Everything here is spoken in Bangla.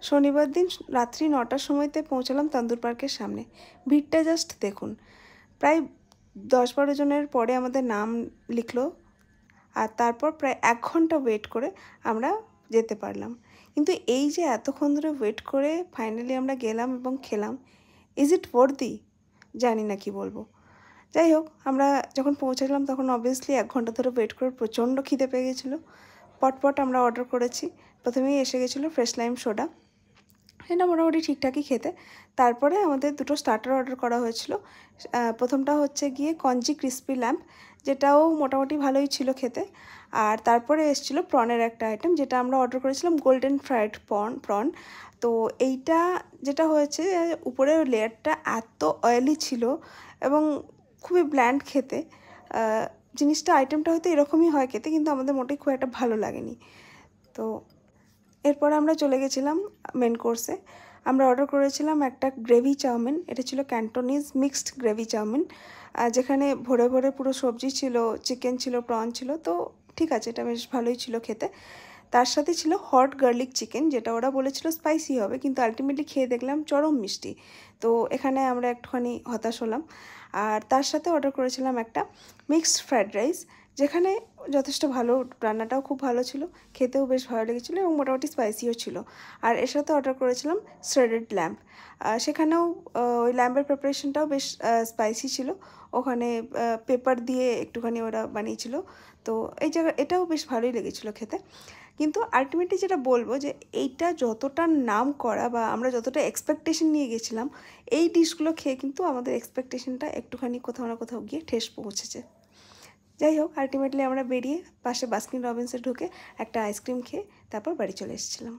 শনিবার দিন রাত্রি 9টার সময়তে পৌঁছালাম তন্দুর পার্কের সামনে। ভিড়টা জাস্ট দেখুন, প্রায় 10-12 জনের পরে আমাদের নাম লিখলো, আর তারপর প্রায় 1 ঘন্টা ওয়েট করে আমরা যেতে পারলাম। কিন্তু এই যে এতক্ষণ ধরে ওয়েট করে ফাইনালি আমরা গেলাম এবং খেলাম, ইজ ইট ওয়ার্দি? জানি না কি বলবো। যাই হোক, আমরা যখন পৌঁছালাম তখন অবভিয়াসলি 1 ঘন্টা ধরে ওয়েট করে প্রচণ্ড খিদে পেয়ে গেছিলো। পটপট আমরা অর্ডার করেছি। প্রথমেই এসে গেছিলো ফ্রেশ লাইম সোডা, এটা মোটামুটি ঠিকঠাকই খেতে। তারপরে আমাদের দুটো স্টার্টার অর্ডার করা হয়েছিল। প্রথমটা হচ্ছে গিয়ে কঞ্জি ক্রিস্পি ল্যাম্প, যেটাও মোটামুটি ভালোই ছিল খেতে। আর তারপরে এসেছিলো প্রনের একটা আইটেম, যেটা আমরা অর্ডার করেছিলাম গোল্ডেন ফ্রাইড প্রন। তো এইটা যেটা হয়েছে, উপরের লেয়ারটা এত অয়েলি ছিল এবং খুবই ব্ল্যান্ড খেতে। জিনিসটা আইটেমটা হয়তো এরকমই হয় খেতে, কিন্তু আমাদের মোটেই খুব একটা ভালো লাগেনি। তো এরপর আমরা চলে গেছিলাম মেন কোর্সে। আমরা অর্ডার করেছিলাম একটা গ্রেভি চাউমিন। এটা ছিল ক্যান্টোনিজ মিক্সড গ্রেভি চাউমিন, যেখানে ভরে ভরে পুরো সবজি ছিল, চিকেন ছিল, প্রন ছিল। তো ঠিক আছে, এটা বেশ ভালোই ছিল খেতে। তার সাথে ছিল হট গার্লিক চিকেন, যেটা ওরা বলেছিল স্পাইসি হবে, কিন্তু আলটিমেটলি খেয়ে দেখলাম চরম মিষ্টি। তো এখানে আমরা একটুখানি হতাশ হলাম। আর তার সাথে অর্ডার করেছিলাম একটা মিক্সড ফ্রায়েড রাইস, যেখানে যথেষ্ট ভালো, রান্নাটাও খুব ভালো ছিল, খেতেও বেশ ভালো লেগেছিলো এবং মোটামুটি স্পাইসিও ছিল। আর এর সাথে অর্ডার করেছিলাম শ্রেডেড ল্যাম্প। সেখানেও ওই ল্যাম্পের প্রিপারেশনটাও বেশ স্পাইসি ছিল। ওখানে পেপার দিয়ে একটুখানি ওরা বানিয়েছিল। তো এটাও বেশ ভালোই লেগেছিলো খেতে। কিন্তু আলটিমেটলি যেটা বলবো, যে এইটা যতটা নাম করা বা আমরা যতটা এক্সপেকটেশন নিয়ে গেছিলাম, এই ডিশগুলো খেয়ে কিন্তু আমাদের এক্সপেকটেশনটা একটুখানি কোথাও না কোথাও গিয়ে ঠেস পৌঁছেছে। যাই হোক, আলটিমেটলি আমরা বেরিয়ে পাশে বাস্কিন রবিন্সে ঢুকে একটা আইসক্রিম খেয়ে তারপর বাড়ি চলে এসেছিলাম।